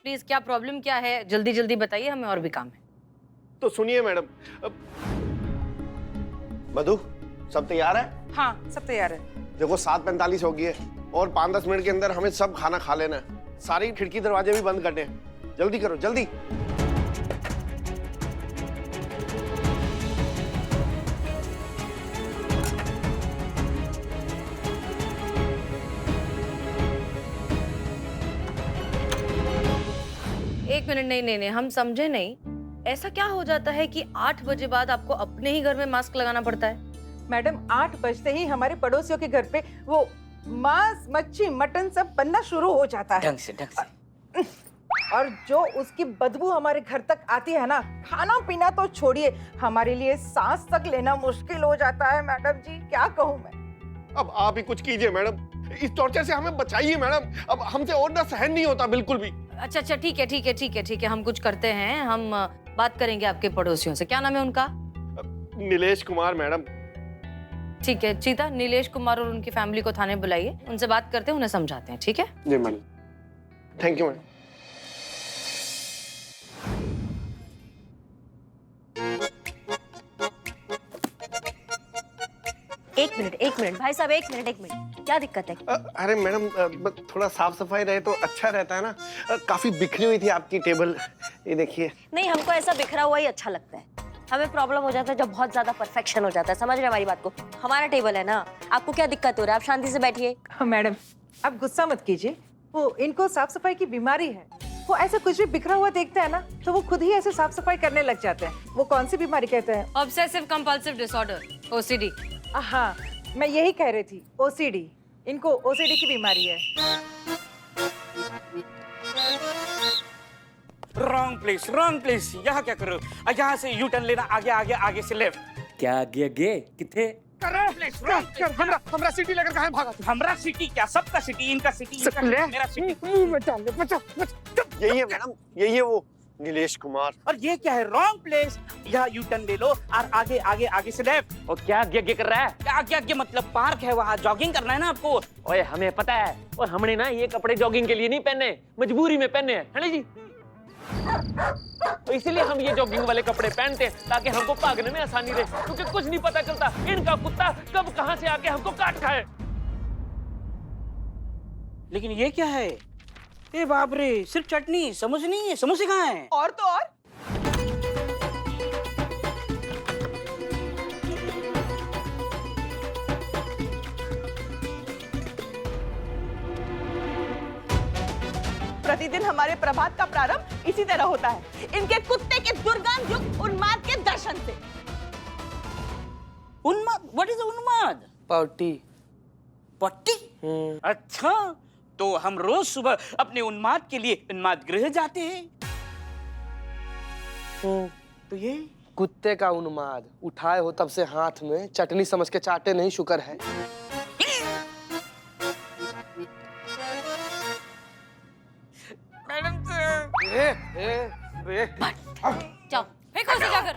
Please, क्या problem क्या है, जल्दी जल्दी बताइए, हमें और भी काम है। तो सुनिए मैडम, मधु सब तैयार है? हाँ, सब तैयार है। देखो 7:45 हो गई है और 5-10 मिनट के अंदर हमें सब खाना खा लेना है। सारी खिड़की दरवाजे भी बंद करने हैं। जल्दी करो जल्दी। एक मिनट, नहीं नहीं नहीं, हम समझे नहीं। ऐसा क्या हो जाता है कि 8 बजे बाद आपको अपने ही घर में मास्क लगाना पड़ता है? मैडम 8 बजते ही हमारे पड़ोसियों के घर पे वो मांस, मच्छी, मटन सब बनना शुरू हो जाता है। ढंग से। और जो उसकी बदबू हमारे घर तक आती है ना, खाना पीना तो छोड़िए, हमारे लिए सांस तक लेना मुश्किल हो जाता है। मैडम जी क्या कहूँ मैं। अब आप ही कुछ कीजिए मैडम, इस टॉर्चर से हमें बचाइए मैडम। अब हमसे और ना सहन नहीं होता बिल्कुल भी। अच्छा अच्छा, ठीक है ठीक है ठीक है ठीक है, हम कुछ करते हैं। हम बात करेंगे आपके पड़ोसियों से। क्या नाम है उनका? नीलेश कुमार मैडम। ठीक है चीता, नीलेश कुमार और उनकी फैमिली को थाने बुलाइए, उनसे बात करते हैं, उन्हें समझाते हैं। ठीक है जी मैडम। Thank you madam. एक मिनट भाई साहब, एक मिनट, क्या दिक्कत है? अरे मैडम, थोड़ा साफ सफाई रहे तो अच्छा रहता है ना। काफी बिखरी हुई थी आपकी टेबल, ये देखिए। नहीं, हमको ऐसा बिखरा हुआ ही अच्छा लगता है। हमें प्रॉब्लम हो जाता है जब बहुत ज्यादा परफेक्शन हो जाता है। समझ रहे हमारी बात को? हमारा टेबल है ना, आपको क्या दिक्कत हो रहा है? आप शांति से बैठिए। मैडम आप गुस्सा मत कीजिए, वो इनको साफ सफाई की बीमारी है। वो ऐसा कुछ भी बिखरा हुआ देखते हैं ना तो वो खुद ही ऐसे साफ सफाई करने लग जाते हैं। वो कौन सी बीमारी कहते हैं? Obsessive compulsive disorder, OCD. हाँ, मैं यही कह रही थी, ओसीडी। इनको ओसीडी की बीमारी है। Wrong place. यहाँ क्या करो? यहाँ से यू टर्न लेना, आगे आगे आगे से लेफ्ट। क्या आगे किथे? Wrong place. हमरा सिटी लेकर कहाँ भागा? हमरा सिटी क्या? सबका सिटी, इनका सिटी, मेरा सिटी। यही है मैडम, यही है वो नीलेश कुमार। और ये क्या है? Wrong place. यहाँ यू टर्न ले लो और आगे आगे आगे से लेफ्ट। और क्या आगे कर रहा है? क्या आगे आगे मतलब पार्क है, वहाँ जॉगिंग करना है ना आपको। ओए हमें पता है, और हमने ना ये कपड़े जॉगिंग के लिए नहीं पहने, मजबूरी में पहने हैं, है ना जी? तो इसीलिए हम ये जॉगिंग वाले कपड़े पहनते हैं ताकि हमको भागने में आसानी रहे, क्योंकि कुछ नहीं पता चलता इनका कुत्ता कब कहां से आके हमको काट खाए। लेकिन ये क्या है? ए बाप रे, सिर्फ चटनी, समोसे नहीं है। समोसे कहाँ हैं? और तो और प्रतिदिन हमारे प्रभात का प्रारंभ इसी तरह होता है, इनके कुत्ते के दुर्गंध युक्त उन्माद के दर्शन से। उन्माद? व्हाट इज उन्माद? पट्टी। पट्टी? अच्छा, तो हम रोज सुबह अपने उन्माद के लिए उन्माद गृह जाते हैं। तो ये कुत्ते का उन्माद उठाए हो तब से हाथ में चटनी समझ के चाटे नहीं, शुक्र है। मैडम जाओ फेंको उसे जाकर।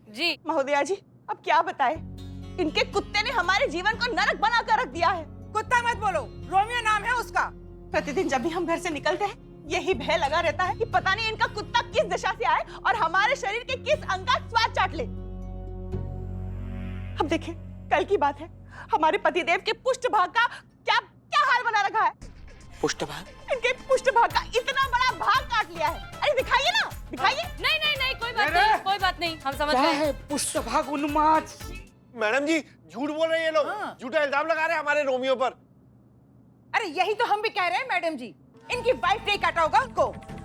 जी महोदया जी, अब क्या बताएं? इनके कुत्ते ने हमारे जीवन को नरक बना कर रख दिया है। कुत्ता मत बोलो, रोमियो नाम है उसका। प्रतिदिन जब भी हम घर से निकलते हैं यही भय लगा रहता है कि पता नहीं इनका कुत्ता किस दिशा से आए और हमारे शरीर के किस अंग का स्वाद चाट ले। अब देखिए, कल की बात है, हमारे पतिदेव के पुष्ट भाग का क्या क्या हाल बना रखा है। पुष्ट भाग? इनके पुष्ट भाग का इतना बड़ा भाग काट लिया है। अरे दिखाइए ना, दिखाइए। नहीं नहीं नहीं, कोई बात नहीं, कोई बात नहीं, हम समझ क्या गए। है पुष्ट भाग उन्माद? मैडम जी झूठ बोल रहे हैं ये लोग। झूठा इल्जाम लगा रहे हैं हमारे रोमियो पर। अरे यही तो हम भी कह रहे हैं मैडम जी, इनकी वाइफ ने काटा होगा उनको।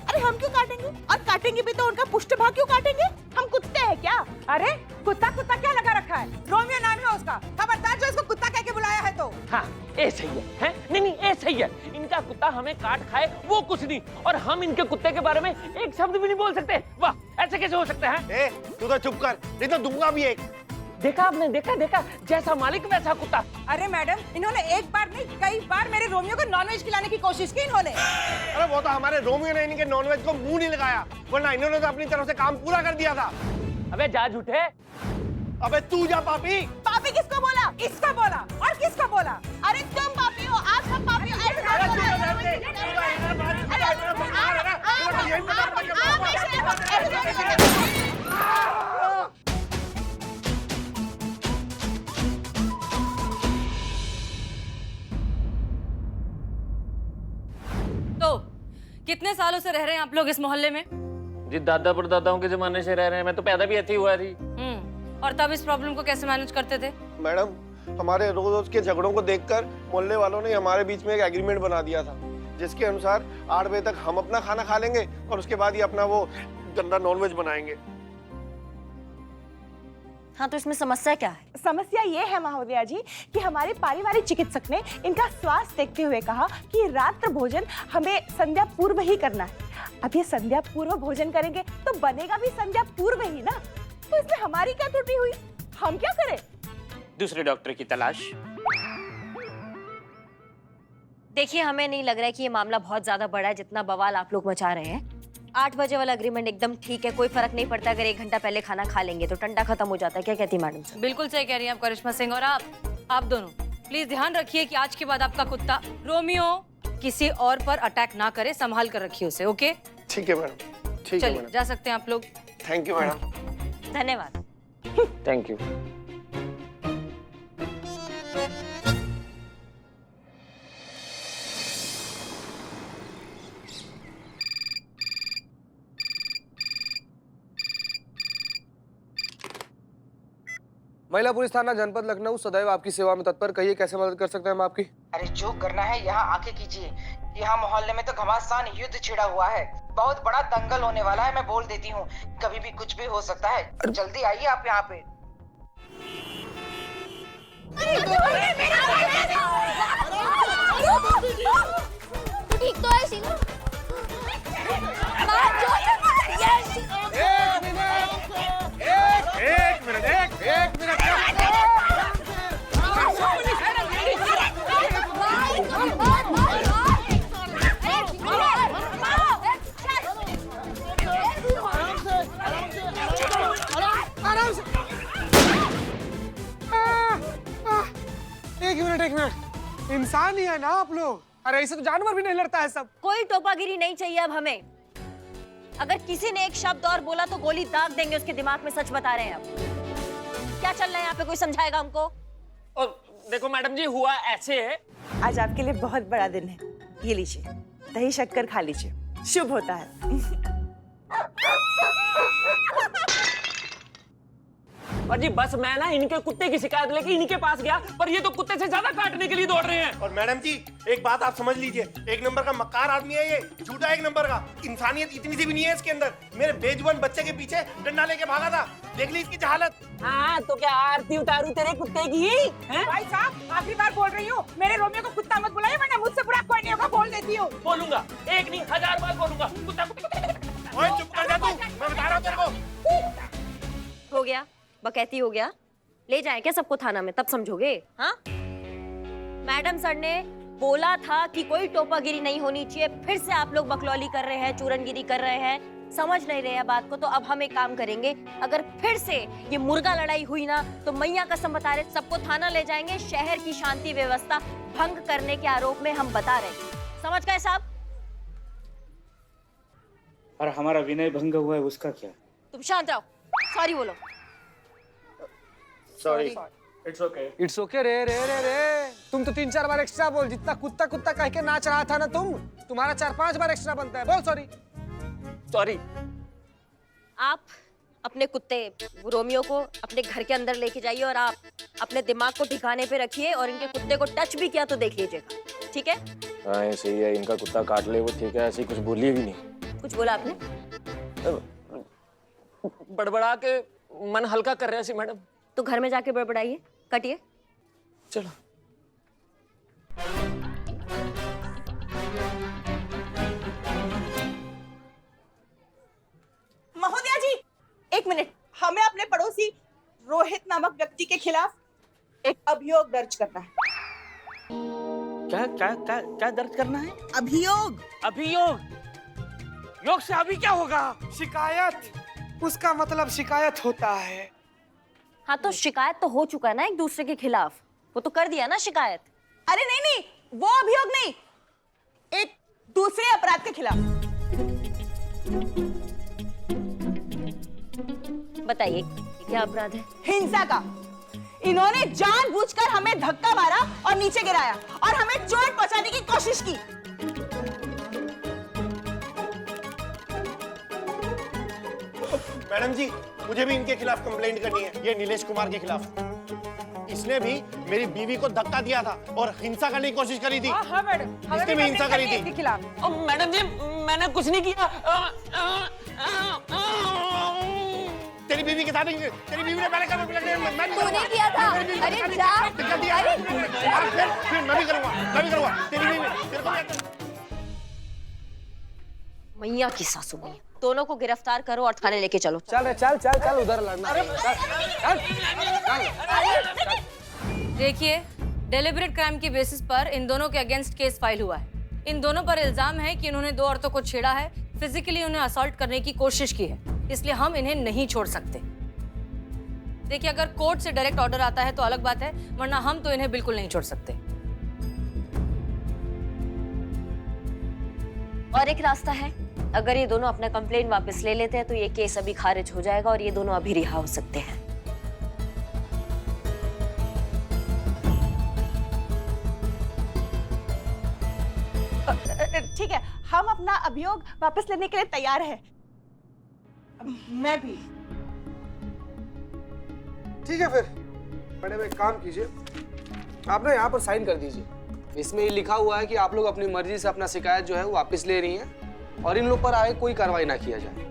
अरे हम क्यों काटेंगे? और काटेंगे भी तो उनका पुष्ट भाग क्यों काटेंगे? हम कुत्ते हैं क्या? अरे कुत्ता कुत्ता क्या लगा रखा है? रोमियो नाम है उसका। खबरदार जो इसको कुत्ता कह के बुलाया है तो। हाँ ये सही है? नहीं ये सही है। इनका कुत्ता हमें काट खाए वो कुछ नहीं, और हम इनके कुत्ते के बारे में एक शब्द भी नहीं बोल सकते। वाह, ऐसे कैसे हो सकता है? तू तो चुप कर, नहीं तो दूंगा भी एक। देखा आपने? देखा जैसा मालिक वैसा कुत्ता। अरे मैडम, इन्होंने एक बार नहीं कई बार मेरे रोमियो को नॉनवेज खिलाने की कोशिश की इन्होंने। अरे वो तो हमारे रोमियो ने इनके नॉनवेज को मुंह नहीं लगाया, वरना इन्होंने तो अपनी तरफ से काम पूरा कर दिया था। अबे जा झूठे। अबे तू जा पापी। पापी किसको बोला? इसका बोला और किसका बोला? अरे तुम पापी हो, आज हम पापी हो। ऐसे मत बोलो। कितने सालों से रह रहे हैं आप लोग इस मोहल्ले में? जी दादा परदादाओं के जमाने से रह रहे हैं, मैं तो पैदा भी ऐसे ही हुआ थी। और तब इस प्रॉब्लम को कैसे मैनेज करते थे? मैडम, हमारे रोज रोज के झगड़ों को देखकर मोहल्ले वालों ने हमारे बीच में एक एग्रीमेंट बना दिया था, जिसके अनुसार 8 बजे तक हम अपना खाना खा लेंगे और उसके बाद ही अपना वो गंदा नॉनवेज बनाएंगे। हाँ, तो इसमें समस्या क्या है? समस्या ये है महोदया जी कि हमारे पारिवारिक चिकित्सक ने इनका स्वास्थ्य देखते हुए कहा कि रात्रि भोजन हमें संध्या पूर्व ही करना है। अब ये संध्या पूर्व भोजन करेंगे तो बनेगा भी संध्या पूर्व ही ना, तो इसमें हमारी क्या त्रुटि हुई? हम क्या करें? दूसरे डॉक्टर की तलाश। देखिए, हमें नहीं लग रहा है कि ये मामला बहुत ज्यादा बड़ा है जितना बवाल आप लोग मचा रहे हैं। 8 बजे वाला एग्रीमेंट एकदम ठीक है, कोई फर्क नहीं पड़ता अगर 1 घंटा पहले खाना खा लेंगे तो टंटा खत्म हो जाता है। क्या कहती मैडम? बिल्कुल सही कह रही हैं आप करिश्मा सिंह। और आप दोनों प्लीज ध्यान रखिए कि आज के बाद आपका कुत्ता रोमियो किसी और पर अटैक ना करे, संभाल कर रखिए उसे। ओके? ठीक है मैडम, ठीक है चलिए मैडम। जा सकते हैं आप लोग। Thank you madam. धन्यवाद। Thank you. महिला पुलिस थाना जनपद लखनऊ सदैव आपकी सेवा में तत्पर। कहिए कैसे मदद कर सकते हैं हम आपकी? अरे जो करना है यहाँ आके कीजिए। यहाँ मोहल्ले में तो घमासान युद्ध छिड़ा हुआ है, बहुत बड़ा दंगल होने वाला है। मैं बोल देती हूँ, कभी भी कुछ भी हो सकता है। जल्दी आइए आप यहाँ पे। ठीक तो है शीला? एक मिनट। एक मिनट, इंसान ही है ना आप लोग? अरे ऐसे तो जानवर भी नहीं लड़ता है सब। कोई टोपागिरी नहीं चाहिए अब हमें। अगर किसी ने एक शब्द और बोला तो गोली दाग देंगे उसके दिमाग में। सच बता रहे हैं। अब क्या चल रहा है यहाँ पे? कोई समझाएगा हमको? और देखो मैडम जी, हुआ ऐसे है। आज आपके लिए बहुत बड़ा दिन है। ये लीजिए, दही शक्कर खा लीजिए, शुभ होता है। और जी बस मैं ना इनके कुत्ते की शिकायत लेके इनके पास गया, पर ये तो कुत्ते से ज्यादा काटने के लिए दौड़ रहे हैं। और मैडम जी, एक बात आप समझ लीजिए, 1 नंबर का मक्कार आदमी है ये, झूठा 1 नंबर का। इंसानियत इतनी सी भी नहीं है इसके अंदर। मेरे बेजुबान बच्चे के पीछे डंडा लेके भागा था, देख ली इसकी जहालत। हाँ, तो क्या आरती उतारू तेरे कुत्ते की? हैं? भाई साहब, आखिरी बार बोल रही हूँ, मेरे रोमियो को कुत्ता मत बुलाइए, वरना मुझसे बुरा कोई नहीं होगा। बोल देती हूँ। बोलूंगा, एक नहीं 1000 बार बोलूंगा। कुत्ता ओए चुप कर जा तू, मैं बता रहा हूँ तेरे को। हो गया, बकैती हो गया। ले जाएं क्या सबको थाना में, तब समझोगे? हाँ, मैडम सर ने बोला था कि कोई टोपागिरी नहीं होनी चाहिए। फिर से आप लोग बकलौली कर रहे हैं, चूरनगिरी कर रहे हैं, समझ नहीं रहे हैं बात को। तो अब हम एक काम करेंगे, अगर फिर से ये मुर्गा लड़ाई हुई ना तो मैया कसम बता रहे सबको थाना ले जाएंगे। शहर की शांति व्यवस्था भंग करने के आरोप में हम बता रहे हैं। समझ गए साहब? और हमारा विनय भंग हुआ है, उसका क्या? तुम शांत रहो, सॉरी बोलो। सॉरी। इट्स ओके रे रे रे रे। तुम तो 3-4 बार एक्स्ट्रा बोल। जितना कुत्ता कुत्ता कह के नाच रहा था ना तुम्हारा 4-5 बार एक्स्ट्रा बनता है। बोल सॉरी। सॉरी। आप अपने कुत्ते रोमियो को अपने घर के अंदर लेके जाइए और आप अपने दिमाग को ठिकाने पे रखिए। और इनके कुत्ते को टच भी किया तो देख लीजिएगा, ठीक है? हाँ ये सही है, इनका कुत्ता काट ले वो ठीक है, ऐसी कुछ बोलिए भी नहीं। कुछ बोला आपने? बड़बड़ा के मन हल्का कर रहे हैं मैडम। तो घर में जाके बड़बड़ाइए, कटिए। चलो। महोदया जी, 1 मिनट। हमें अपने पड़ोसी रोहित नामक व्यक्ति के खिलाफ एक अभियोग दर्ज करना है। क्या क्या क्या क्या दर्ज करना है? अभियोग। अभियोग? योग से अभी क्या होगा? शिकायत, उसका मतलब शिकायत होता है। हाँ, तो शिकायत तो हो चुका है ना एक दूसरे के खिलाफ। वो तो कर दिया ना शिकायत। अरे नहीं नहीं, वो अभियोग नहीं, एक दूसरे अपराध के खिलाफ। बताइए क्या अपराध है? हिंसा का। इन्होंने जानबूझकर हमें धक्का मारा और नीचे गिराया और हमें चोट पहुंचाने की कोशिश की। मैडम जी, मुझे भी इनके खिलाफ कंप्लेंट करनी है, ये नीलेश कुमार के खिलाफ। इसने भी मेरी बीवी को धक्का दिया था और हिंसा करने की कोशिश करी थी। हाँ मैडम, इसने भी हिंसा करी थी इसके खिलाफ। मैडम जी, मैंने कुछ नहीं किया। तेरी बीवी के साथ तेरी बीवी ने पहले तूने किया था। अरे जा। फिर मैं भी करूंगा तेरी बीवी तेरे को मैया की सासू मैया, दोनों को गिरफ्तार करो और थाने लेके चलो। चल चल चल चल उधर लड़ना। देखिए, डेलिबरेट क्राइम की बेसिस पर इन दोनों के अगेंस्ट केस फाइल हुआ है। इन दोनों पर इल्जाम है कि इन्होंने 2 औरतों को छेड़ा है, फिजिकली उन्हें असॉल्ट करने की कोशिश की है, इसलिए हम इन्हें नहीं छोड़ सकते। देखिए, अगर कोर्ट से डायरेक्ट ऑर्डर आता है तो अलग बात है, वरना हम तो इन्हें बिल्कुल नहीं छोड़ सकते। और एक रास्ता है, अगर ये दोनों अपना कंप्लेंट वापस ले लेते हैं तो ये केस अभी खारिज हो जाएगा और ये दोनों अभी रिहा हो सकते हैं। ठीक है, हम अपना अभियोग वापस लेने के लिए तैयार हैं। मैं भी। ठीक है फिर मैडम, एक काम कीजिए, आप ना यहाँ पर साइन कर दीजिए। इसमें ये लिखा हुआ है कि आप लोग अपनी मर्जी से अपना शिकायत जो है वो वापस ले रही हैं और इन लोग पर आगे कोई कार्रवाई ना किया जाए।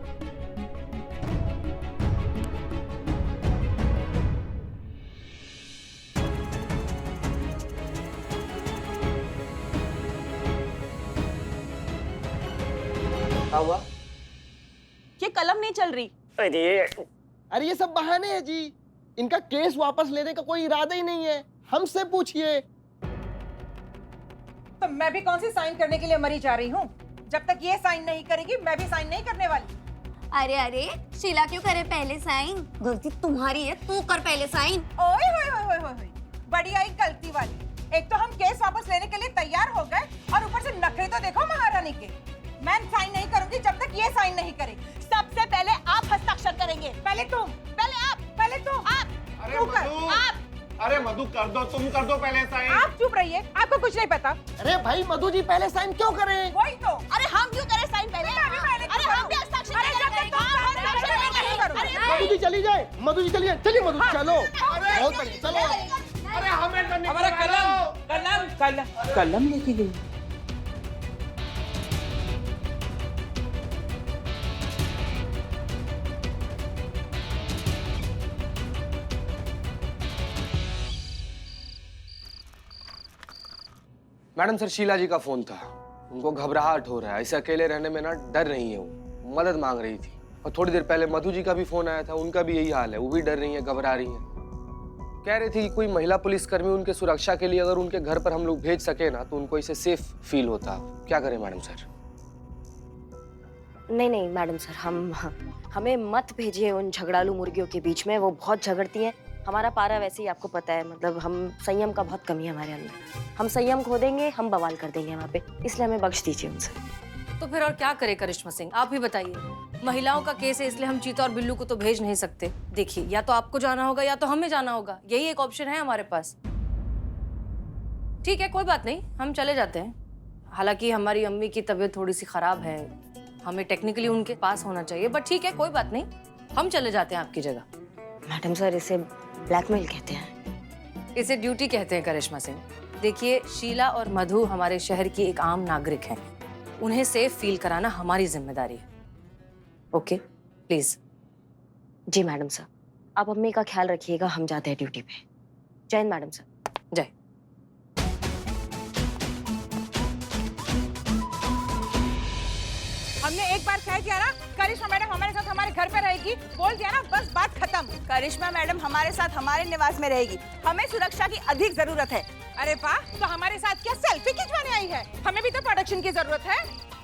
क्या हुआ? ये कलम नहीं चल रही। अरे ये सब बहाने हैं जी, इनका केस वापस लेने का कोई इरादा ही नहीं है, हमसे पूछिए। तो मैं भी कौन सी साइन करने के लिए मरी जा रही हूँ? जब तक ये साइन नहीं करेगी मैं भी साइन नहीं करने वाली। अरे अरे शीला क्यों करे पहले साइन? गलती तुम्हारी है, तू कर पहले साइन। ओए होए होए होए होए, बड़ी आई गलती वाली। एक तो हम केस वापस लेने के लिए तैयार हो गए और ऊपर से नखरे तो देखो महारानी के। मैं साइन नहीं करूंगी जब तक ये साइन नहीं करेगी। सबसे पहले आप हस्ताक्षर करेंगे। पहले तुम, पहले तुम। अरे मधु, अरे मधु कर दो, तुम कर दो पहले साइन। आप चुप रहिए, आपको कुछ नहीं पता। अरे भाई मधु जी पहले साइन क्यों करें? वही तो। अरे हम क्यों करें साइन पहले? अरे हम भी हस्ताक्षर करेंगे। मधु जी चली जाए, मधु जी चलिए, चलिए मधु जी चलो। बहुत बढ़िया, चलो। अरे हमें हमारा कलम लेके गई। मैडम सर, शीला जी का फोन था, उनको घबराहट हो रहा है, ऐसे अकेले रहने में ना डर रही है, वो मदद मांग रही थी। और थोड़ी देर पहले मधु जी का भी फोन आया था, उनका भी यही हाल है, वो भी डर रही है, घबरा रही है। कह रही थी कि कोई महिला पुलिसकर्मी उनके सुरक्षा के लिए अगर उनके घर पर हम लोग भेज सके ना तो उनको इसे सेफ फील होता। क्या करें मैडम सर? नहीं मैडम सर, हमें मत भेजिए उन झगड़ालू मुर्गियों के बीच में, वो बहुत झगड़ती हैं। हमारा पारा वैसे ही आपको पता है, मतलब हम संयम का बहुत कमी है हमारे अंदर। हम संयम खो देंगे, हम बवाल कर देंगे वहाँ पे, इसलिए हमें बख्श दीजिए उनसे। तो फिर और क्या करे करिश्मा सिंह, आप ही बताइए। महिलाओं का केस है, इसलिए हम चीता और बिल्लू को तो भेज नहीं सकते। देखिए, या तो आपको जाना होगा या तो हमें जाना होगा, यही एक ऑप्शन है हमारे पास। ठीक है, कोई बात नहीं, हम चले जाते हैं। हालांकि हमारी अम्मी की तबीयत थोड़ी सी खराब है, हमें टेक्निकली उनके पास होना चाहिए, बट ठीक है, कोई बात नहीं, हम चले जाते हैं आपकी जगह। मैडम सर, इसे ब्लैकमेल कहते हैं। इसे ड्यूटी कहते हैं करिश्मा सिंह। देखिए, शीला और मधु हमारे शहर की एक आम नागरिक हैं, उन्हें सेफ फील कराना हमारी जिम्मेदारी है। Okay, please. जी मैडम सर, आप अम्मी का ख्याल रखिएगा, हम जाते हैं ड्यूटी पे। जय हिंद मैडम सर। जय। हमने एक बार कह दिया ना, करिश्मा मैडम हमारे साथ हमारे घर पे रहेगी, बोल दिया ना, बस बात खत्म। करिश्मा मैडम हमारे साथ हमारे निवास में रहेगी, हमें सुरक्षा की अधिक जरूरत है। अरे वाह, तो हमारे साथ क्या सेल्फी खिंचवाने आई है? हमें भी तो प्रोटेक्शन की जरूरत है।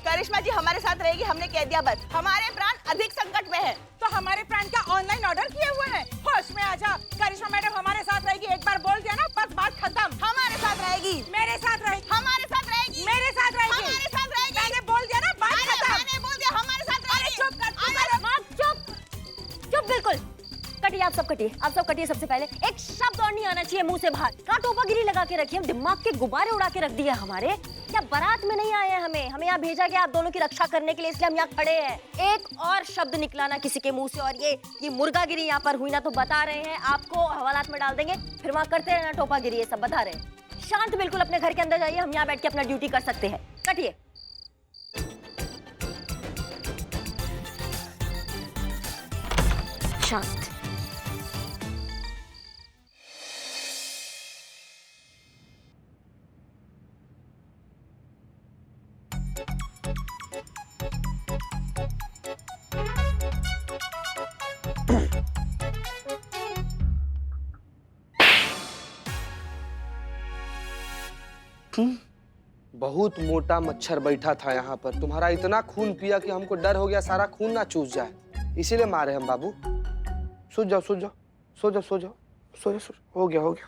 करिश्मा जी हमारे साथ रहेगी, हमने कह दिया बस। हमारे प्राण अधिक संकट में है। तो हमारे प्राण क्या ऑनलाइन ऑर्डर किए हुए हैं? होश में आ जा, करिश्मा मैडम हमारे साथ रहेगी, एक बार बोल दिया ना, बस बात खत्म। हमारे साथ रहेगी, मेरे साथ रहेगी, हमारे साथ रहेगी, मेरे साथ रहेगी, हमारे साथ रहेगी। मैंने बोल दिया ना, बात खत्म। मैंने बोल दिया हमारे साथ रहेगी। चुप कर, चुप, चुप बिल्कुल। कटिया आप सब कटिए सबसे पहले। एक शब्द और नहीं आना चाहिए मुंह से बाहर। क्या टोपागिरी लगा के रखी है, दिमाग के गुब्बारे उड़ा के रख दिए हमारे। क्या बारात में नहीं आए हैं हमें यहाँ भेजा गया आप दोनों की रक्षा करने के लिए, इसलिए हम यहाँ खड़े हैं। एक और शब्द निकलाना किसी के मुंह से और ये मुर्गागिरी यहाँ पर हुई ना तो बता रहे हैं, आपको हवालात में डाल देंगे, फिर वहाँ करते रहना टोपागिरी, ये सब बता रहे हैं। शांत बिल्कुल अपने घर के अंदर जाइए, हम यहाँ बैठ के अपना ड्यूटी कर सकते हैं। कटिए। शांत। बहुत मोटा मच्छर बैठा था यहाँ पर, तुम्हारा इतना खून पिया कि हमको डर हो गया सारा खून ना चूस जाए, इसीलिए मारे हम बाबू। सो जाओ सो जाओ सो जाओ सो जाओ सो जाओ सो जाओ। हो गया हो गया।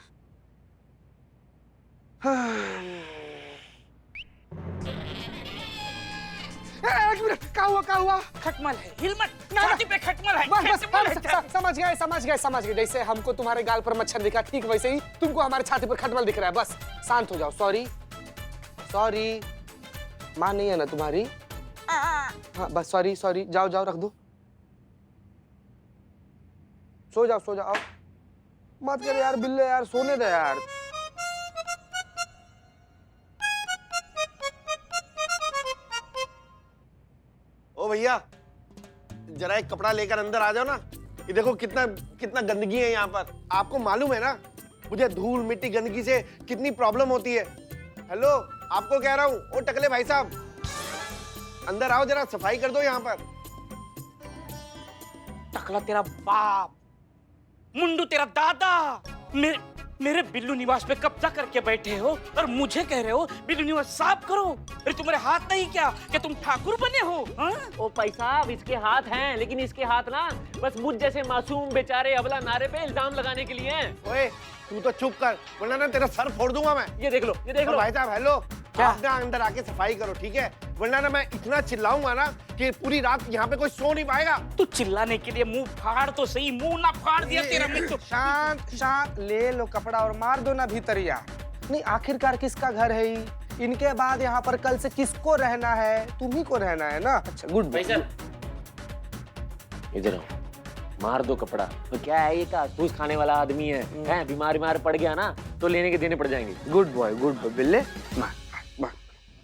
एक मिनट, क्या हुआ? खटमल है, हिल मत, छाती पे खटमल है। बस समझ गए। जैसे हमको तुम्हारे गाल पर मच्छर दिखा, ठीक वैसे ही तुमको हमारे छाती पर खटमल दिख रहा है। बस शांत हो जाओ। सॉरी माँ नहीं है ना तुम्हारी? हाँ बस सॉरी जाओ रख दो। सो जाओ आओ। मत कर यार बिल्ले, यार सोने दे यार। ओ भैया, जरा एक कपड़ा लेकर अंदर आ जाओ ना। ये देखो कितना गंदगी है यहाँ पर। आपको मालूम है ना मुझे धूल मिट्टी गंदगी से कितनी प्रॉब्लम होती है। हेलो, आपको कह रहा हूँ। ओ टकले भाई साहब, अंदर आओ, जरा सफाई कर दो यहाँ पर। टकला तेरा बाप, मुंडू तेरा दादा, मेरे बिल्लू निवास पे कब्जा करके बैठे हो और मुझे कह रहे हो बिल्लू निवास साफ करो। अरे तुम्हारे हाथ नहीं क्या तुम ठाकुर बने हो? ओ भाई साहब, इसके हाथ हैं, लेकिन इसके हाथ ना बस मुझ जैसे मासूम बेचारे अबला नारे पे इल्जाम लगाने के लिए हैं। ओए तू तो चुप कर, वरना ना तेरा सर फोड़ दूंगा मैं। ये देख लो भाई साहब हेलो, आप ना अंदर आके सफाई करो, ठीक है? वरना ना मैं इतना चिल्लाऊंगा ना कि पूरी रात यहाँ पे कोई सो नहीं पाएगा। तू चिल्लाने के लिए मुंह फाड़ तो सही, मुंह ना फाड़ दिया तेरा मैं तो। शांत ले लो कपड़ा और मार दो ना भीतरिया। नहीं आखिरकार किसका घर है ये? इनके बाद यहाँ पर कल से किसको रहना है? तुम्ही को रहना है ना। अच्छा गुड बाय। इधर आओ, मार दो कपड़ा। तो क्या है, ये का घूस खाने वाला आदमी है, बीमार पड़ गया ना तो लेने के देने पड़ जाएंगे। गुड बॉय बिल्ले। मार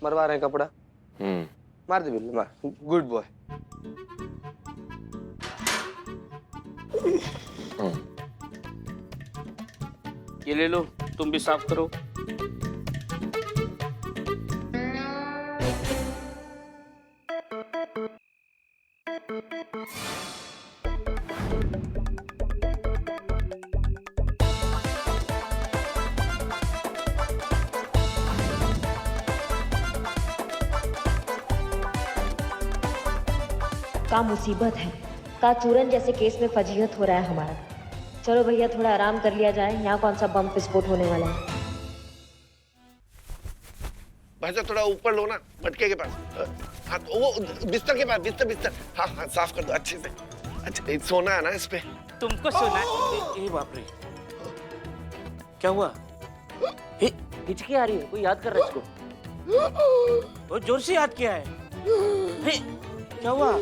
मरवा रहे हैं कपड़ा। मार दे बिल्ले, मार। Good boy. ये ले लो, तुम भी साफ करो। का मुसीबत है, का चूरन जैसे केस में फजीहत हो रहा है हमारा। चलो भैया थोड़ा आराम कर लिया जाए, यहाँ कौन सा बम विस्फोट होने वाला है। भाई साहब थोड़ा ऊपर लो ना, मटके के पास। हाँ वो बिस्तर के पास, बिस्तर। हाँ साफ कर दो अच्छे से। अच्छा सोना है ना इस पे? तुमको सोना? ए बाप रे, क्या हुआ? हिचकी आ रही है, कोई याद कर रहा है इसको? वो जोर से याद किया है। क्या हुआ?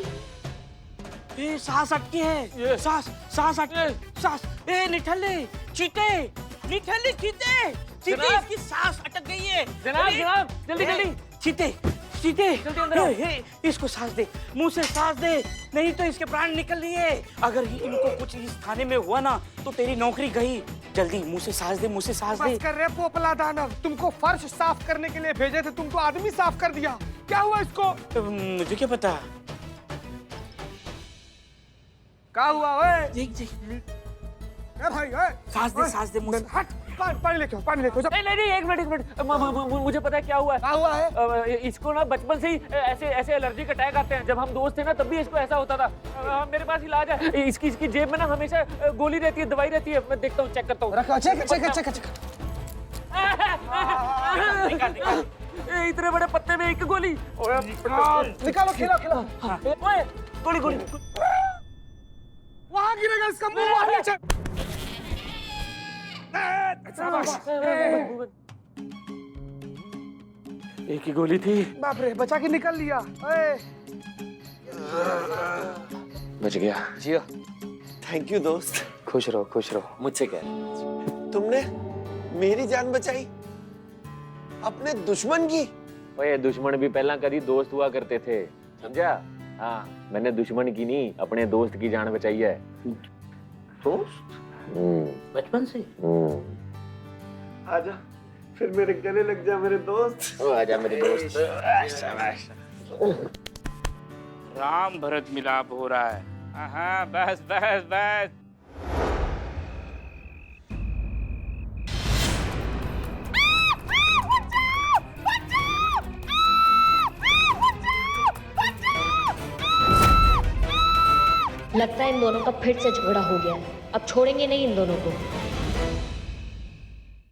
सांस अटकी है, सांस अटकी, सांस। निठल्ले चीते इसकी सांस अटक गई है। जनाब जल्दी चीते इसको सांस दे, मुंह से सांस दे, नहीं तो इसके प्राण निकल लिए। अगर इनको कुछ इस थाने में हुआ ना तो तेरी नौकरी गई। जल्दी मुंह से सांस दे। बस कर रहे पोपला दानव, तुमको फर्श साफ करने के लिए भेजे थे, तुमको आदमी साफ कर दिया। क्या हुआ इसको? मुझे क्या पता। क्या हुआ? ओए देख भाई, सांस दे मुंह से। हट, पानी लेके आओ। नहीं, एक मिनट। मुझे पता है क्या हुआ है। क्या हुआ है? इसको ना बचपन से ही ऐसे एलर्जी के अटैक आते हैं। जब हम दोस्त थे ना तब भी इसको ऐसा होता था। मेरे पास इलाज है। इसकी जेब में ना हमेशा गोली रहती है, दवाई रहती है। मैं देखता हूँ, चेक करता हूँ। इतने बड़े पत्ते में एक गोली। निकालो, खिलाओ। थोड़ी गोली। वहाँ कहाँ गिरेगा इसका मुंह वहां नीचे। एक ही गोली थी। बाप रे, बचा के निकल लिया। ओए। बच गया। जिया थैंक यू दोस्त। खुश रहो खुश रहो। मुझसे क्या? तुमने मेरी जान बचाई अपने दुश्मन की। ओए दुश्मन भी पहला कभी दोस्त हुआ करते थे, समझा? हाँ, मैंने दुश्मन की नहीं अपने दोस्त की जान बचाई है। दोस्त? बचपन से? आजा, फिर मेरे गले लग जा मेरे दोस्त। ओ आजा मेरे दोस्त। राम भरत मिलाप हो रहा है। हाँ बस बस बस। लगता है इन दोनों का फिर से झगड़ा हो गया है। अब छोड़ेंगे नहीं इन दोनों को।